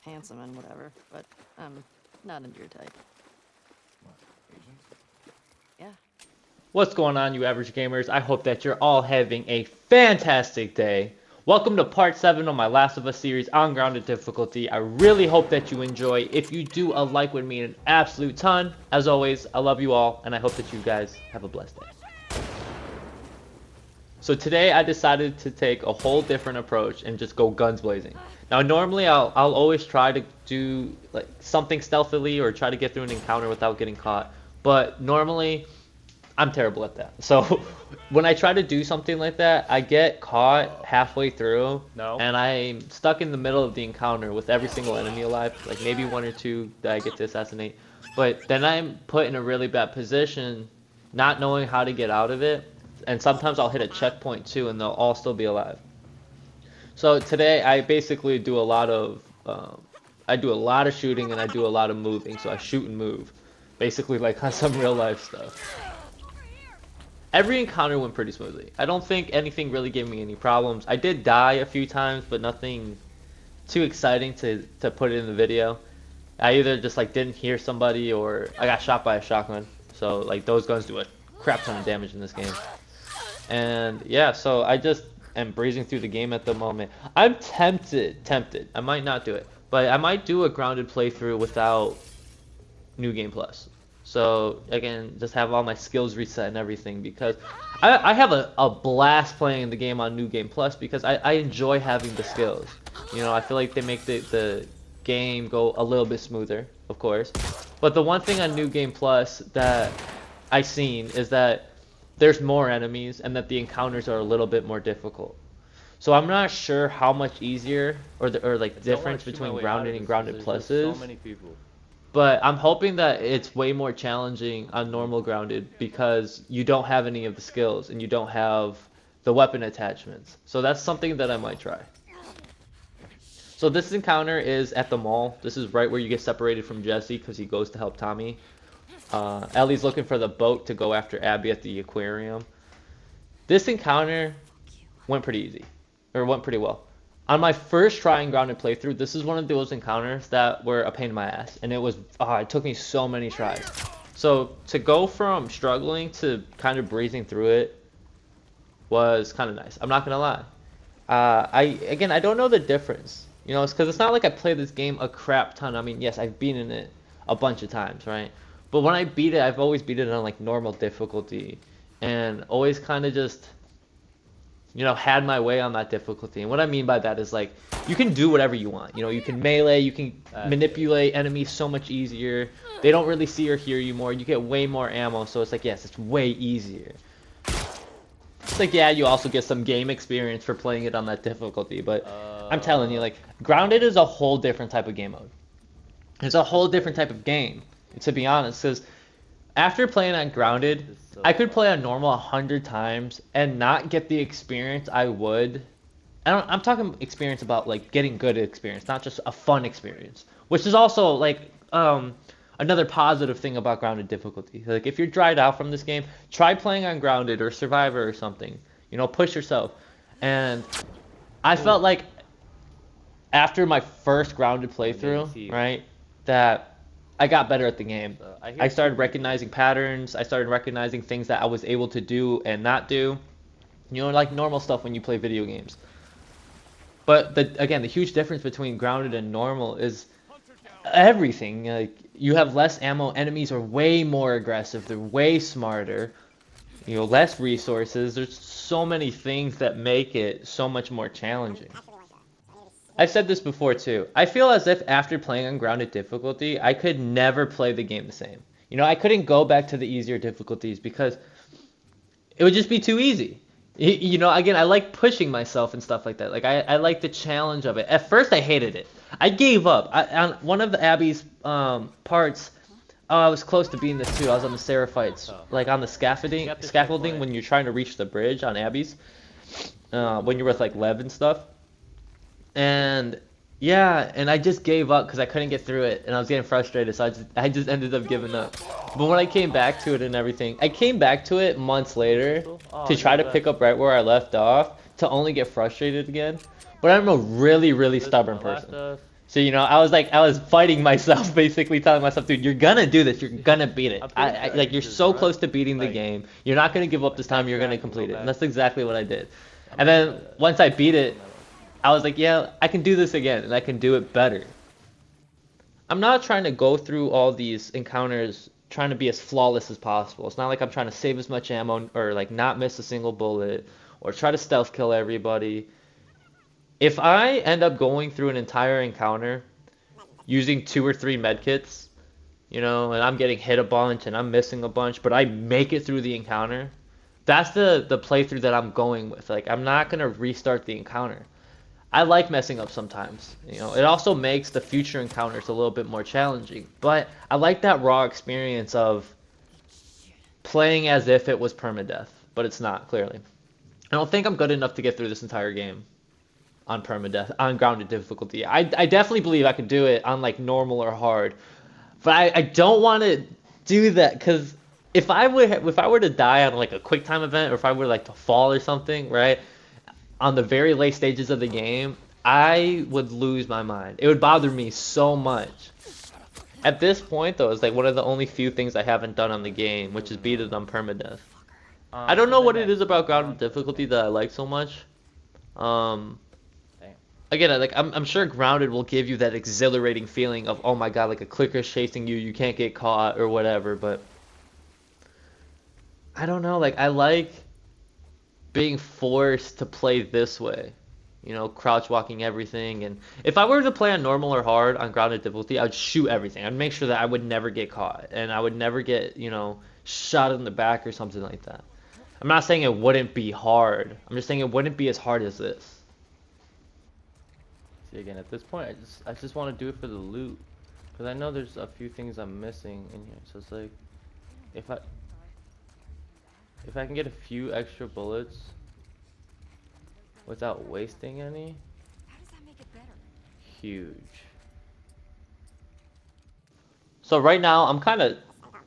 handsome and whatever, but I'm not into your type. What, Asian? Yeah. What's going on, you average gamers? I hope that you're all having a fantastic day. Welcome to part 7 of my Last of Us series on grounded difficulty. I really hope that you enjoy. If you do, a like would mean an absolute ton. As always, I love you all, and I hope that you guys have a blessed day. So today I decided to take a whole different approach and just go guns blazing. Now normally I'll always try to do like something stealthily or try to get through an encounter without getting caught. But normally I'm terrible at that. So when I try to do something like that, I get caught halfway through, and I'm stuck in the middle of the encounter with every single enemy alive, like maybe one or two that I get to assassinate. But then I'm put in a really bad position, not knowing how to get out of it, and sometimes I'll hit a checkpoint too, and they'll all still be alive. So today I basically do a lot of shooting and I do a lot of moving. So I shoot and move, basically like on some real life stuff. Every encounter went pretty smoothly. I don't think anything really gave me any problems. I did die a few times, but nothing too exciting to put it in the video. I either just like didn't hear somebody or I got shot by a shotgun. So like those guns do a crap ton of damage in this game. And yeah, so I just am breezing through the game at the moment. I'm tempted. I might not do it, but I might do a grounded playthrough without New Game Plus. So again, just have all my skills reset and everything because I have a blast playing the game on New Game Plus because I enjoy having the skills. You know, I feel like they make the game go a little bit smoother, of course. But the one thing on New Game Plus that I've seen is that there's more enemies and that the encounters are a little bit more difficult. So I'm not sure how much easier or like difference between grounded and grounded plus is. So many people. But I'm hoping that it's way more challenging on normal grounded because you don't have any of the skills and you don't have the weapon attachments. So that's something that I might try. So this encounter is at the mall. This is right where you get separated from Jesse because he goes to help Tommy. Ellie's looking for the boat to go after Abby at the aquarium. This encounter went pretty easy, or went pretty well. On my first try and grounded playthrough, this is one of those encounters that were a pain in my ass, and it took me so many tries. So to go from struggling to kind of breezing through it was kind of nice. I'm not gonna lie. I don't know the difference. You know, it's because it's not like I play this game a crap ton. I mean, yes, I've beaten it a bunch of times, right? But when I beat it, I've always beat it on like normal difficulty, and always kind of just, you know, had my way on that difficulty. And what I mean by that is like you can do whatever you want. You know, you can melee, you can manipulate enemies so much easier. They don't really see or hear you more. You get way more ammo, so it's like yes, it's way easier. It's like yeah, you also get some game experience for playing it on that difficulty, but I'm telling you, like grounded is a whole different type of game mode. It's a whole different type of game, to be honest, because after playing on grounded, I could play on normal 100 times and not get the experience I would. I'm talking experience about like getting good experience, not just a fun experience, which is also like another positive thing about grounded difficulty. Like if you're dried out from this game, try playing on grounded or survivor or something. You know, push yourself. And I felt like after my first grounded playthrough, right, that I got better at the game. I started recognizing patterns. I started recognizing things that I was able to do and not do. You know, like normal stuff when you play video games. But again, the huge difference between grounded and normal is everything. Like you have less ammo. Enemies are way more aggressive. They're way smarter. You know, less resources. There's so many things that make it so much more challenging. I've said this before too. I feel as if after playing on grounded difficulty, I could never play the game the same. You know, I couldn't go back to the easier difficulties because it would just be too easy. You know, again, I like pushing myself and stuff like that. Like I like the challenge of it. At first, I hated it. I gave up. On one of the Abby's parts, I was close to beating this too. I was on the Seraphites, like on the scaffolding when you're trying to reach the bridge on Abby's, when you're with like Lev and stuff. And yeah, and I just gave up because I couldn't get through it, and I was getting frustrated, so I just ended up giving up. But when I came back to it and everything, I came back to it months later to try to pick up right where I left off, to only get frustrated again. But I'm a really stubborn person. So, you know, I was fighting myself, basically telling myself, dude, you're gonna do this, you're gonna beat it. I'm pretty sure Like, I you're just so run, close to beating the like, game. You're not gonna give up this time, you're gonna backtrack and complete go it. And back. that's exactly what I did. I'm And gonna then, try that. once I beat it, Metal. I was like, yeah, I can do this again, and I can do it better. I'm not trying to go through all these encounters trying to be as flawless as possible. It's not like I'm trying to save as much ammo or like not miss a single bullet or try to stealth kill everybody. If I end up going through an entire encounter using 2 or 3 medkits, you know, and I'm getting hit a bunch and I'm missing a bunch, but I make it through the encounter, that's the playthrough that I'm going with. Like, I'm not gonna restart the encounter. I like messing up sometimes. You know, it also makes the future encounters a little bit more challenging. But I like that raw experience of playing as if it was permadeath, but it's not, clearly. I don't think I'm good enough to get through this entire game on permadeath, on grounded difficulty. I definitely believe I could do it on like normal or hard, but I don't want to do that because if I were to die on like a quick time event or if I were like to fall or something, right? On the very late stages of the game, I would lose my mind. It would bother me so much. At this point, though, it's like one of the only few things I haven't done on the game, which is beat it on permadeath. I don't know what it is about grounded difficulty that I like so much. Um, Damn. Again, like I'm sure grounded will give you that exhilarating feeling of, oh my god, like a clicker's chasing you, you can't get caught or whatever. But I don't know, like I like being forced to play this way, you know, crouch walking everything. And if I were to play on normal or hard on grounded difficulty, I'd shoot everything. I'd make sure that I would never get caught and I would never get, you know, shot in the back or something like that. I'm not saying it wouldn't be hard. I'm just saying it wouldn't be as hard as this. See, again, at this point, I just want to do it for the loot, because I know there's a few things I'm missing in here. So it's like, if I can get a few extra bullets without wasting any, How does that make it better? huge. So right now I'm kind of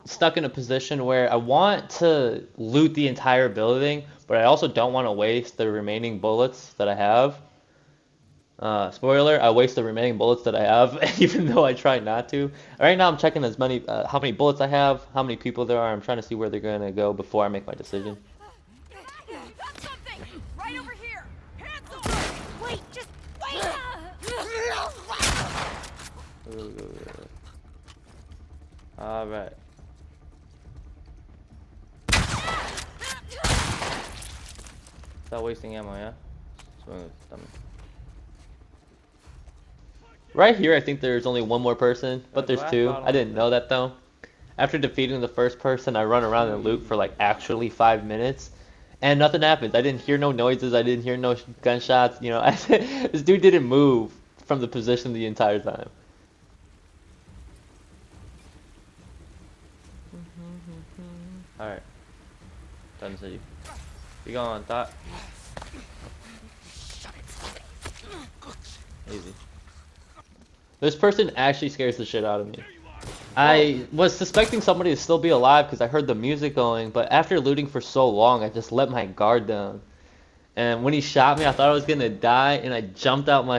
stuck in a position where I want to loot the entire building, but I also don't want to waste the remaining bullets that I have. Spoiler, I waste the remaining bullets that I have, even though I try not to. Right now I'm checking how many bullets I have, how many people there are. I'm trying to see where they're gonna go before I make my decision. Got something! Right over here! Hands over! Wait, just wait! Alright. Stop wasting ammo, yeah? Swing with the stomach. Right here I think there's only one more person, but there's glass 2. bottle. I didn't know that though. After defeating the first person, I run around and loot for like actually 5 minutes. And nothing happens. I didn't hear no noises. I didn't hear no gunshots. You know, this dude didn't move from the position the entire time. Alright. Done city. Be gone, thought. Easy. This person actually scares the shit out of me. I was suspecting somebody to still be alive because I heard the music going, but after looting for so long, I just let my guard down. And when he shot me, I thought I was gonna die, and I jumped out my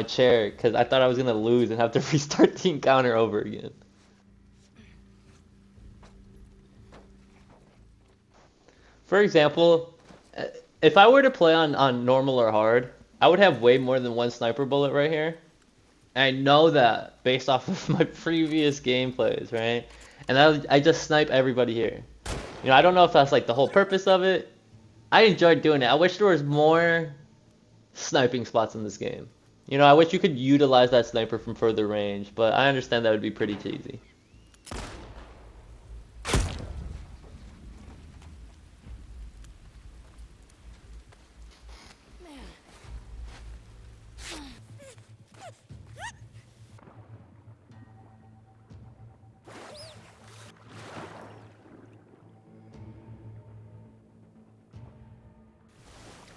chair because I thought I was gonna lose and have to restart the encounter over again. For example, if I were to play on normal or hard, I would have way more than one sniper bullet right here. And I know that based off of my previous gameplays, right? And I just snipe everybody here. You know, I don't know if that's like the whole purpose of it. I enjoyed doing it. I wish there was more sniping spots in this game. You know, I wish you could utilize that sniper from further range, but I understand that would be pretty cheesy.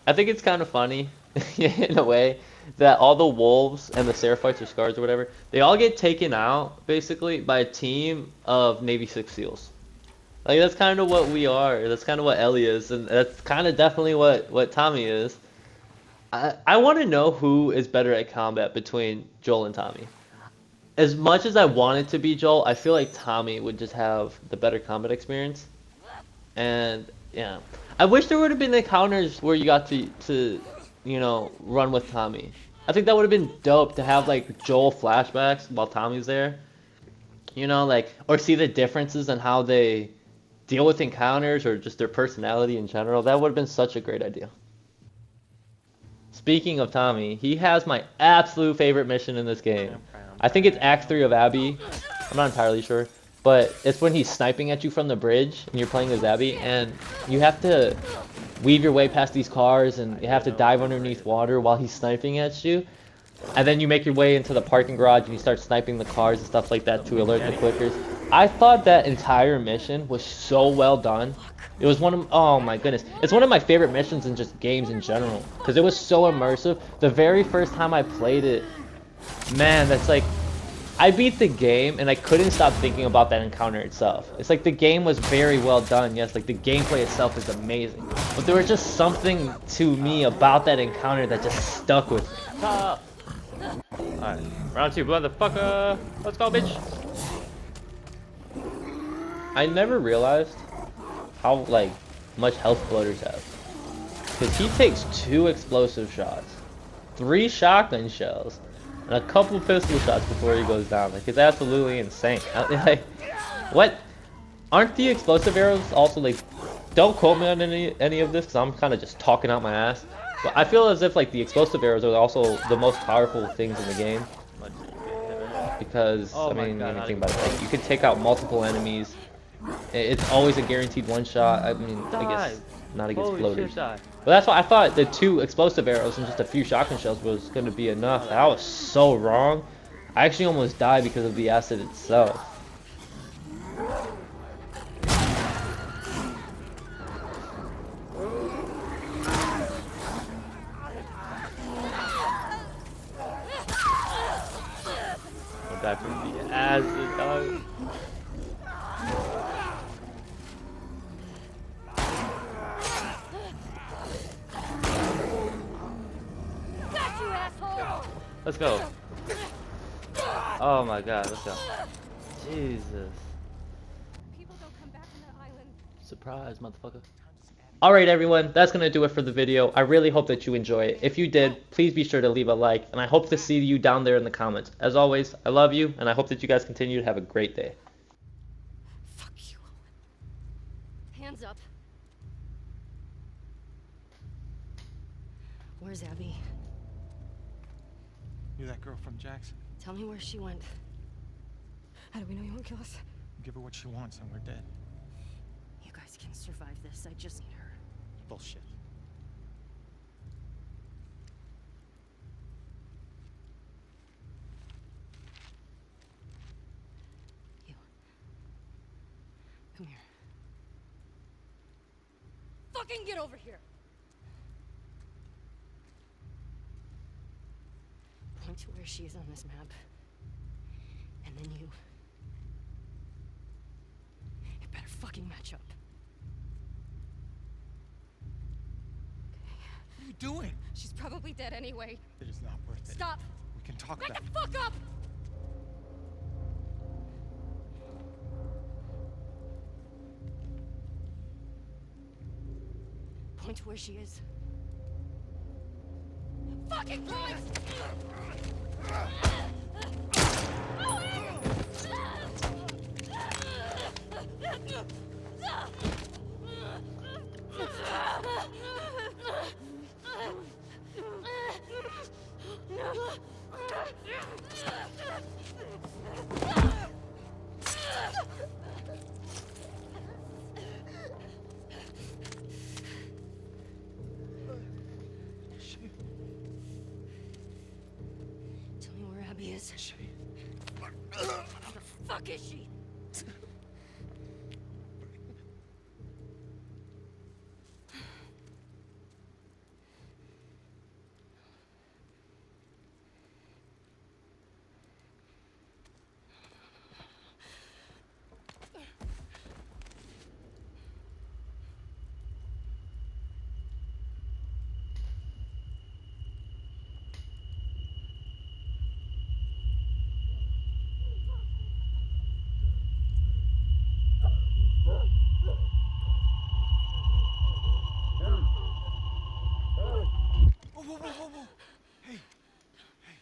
I think it's kind of funny, in a way, that all the wolves and the Seraphites or Scars or whatever, they all get taken out, basically, by a team of Navy 6 SEALs. Like, that's kind of what we are. That's kind of what Ellie is, and that's kind of definitely what Tommy is. I want to know who is better at combat between Joel and Tommy. As much as I want it to be Joel, I feel like Tommy would just have the better combat experience. And yeah, I wish there would have been encounters where you got to run with Tommy. I think that would have been dope to have like Joel flashbacks while Tommy's there. Like or see the differences in how they deal with encounters or just their personality in general. That would have been such a great idea. Speaking of Tommy, he has my absolute favorite mission in this game. I think it's Act 3 of Abby. I'm not entirely sure. But it's when he's sniping at you from the bridge and you're playing as Abby and you have to weave your way past these cars and you have to dive underneath water while he's sniping at you. And then you make your way into the parking garage and you start sniping the cars and stuff like that to alert the clickers. I thought that entire mission was so well done. It was oh my goodness. It's one of my favorite missions in just games in general. Because it was so immersive. The very first time I played it, man, that's like, I beat the game and I couldn't stop thinking about that encounter itself. It's like the game was very well done. Yes, like the gameplay itself is amazing. But there was just something to me about that encounter that just stuck with me. Alright, round 2, motherfucker. Let's go, bitch. I never realized how like much health floaters have. Because he takes 2 explosive shots, 3 shotgun shells, and a couple pistol shots before he goes down. Like it's absolutely insane. Like, what? Aren't the explosive arrows also like? Don't quote me on any of this because I'm kind of just talking out my ass. But I feel as if like the explosive arrows are also the most powerful things in the game. Because I mean, when you think about it, like, you can take out multiple enemies. It's always a guaranteed one shot. I mean, I guess not against floaters. But that's why I thought the 2 explosive arrows and just a few shotgun shells was going to be enough. I was so wrong. I actually almost died because of the acid itself. I'll die from the acid, dog. Let's go. Oh my god, let's go. Jesus. People don't come back from that island. Surprise, motherfucker. Alright everyone, that's going to do it for the video. I really hope that you enjoy it. If you did, please be sure to leave a like, and I hope to see you down there in the comments. As always, I love you, and I hope that you guys continue to have a great day. Fuck you, Owen. Hands up. Where's Abby? You're that girl from Jackson. Tell me where she went. How do we know you won't kill us? Give her what she wants and we're dead. You guys can survive this. I just need her. Bullshit. You. Come here. Fucking get over here! Point to where she is on this map. And then you better fucking match up. What are you doing? She's probably dead anyway. It is not worth it. Stop! We can talk Back about the it. fuck up! Point to where she is. Fucking point! Tell me where Abby is. Where the fuck is she? whoa, whoa, whoa, whoa. Hey. Hey.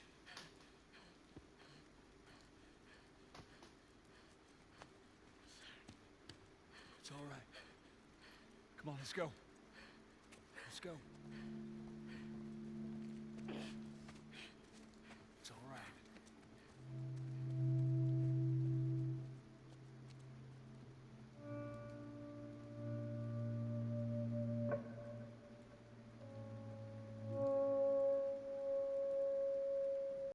It's all right. Come on, let's go. Let's go.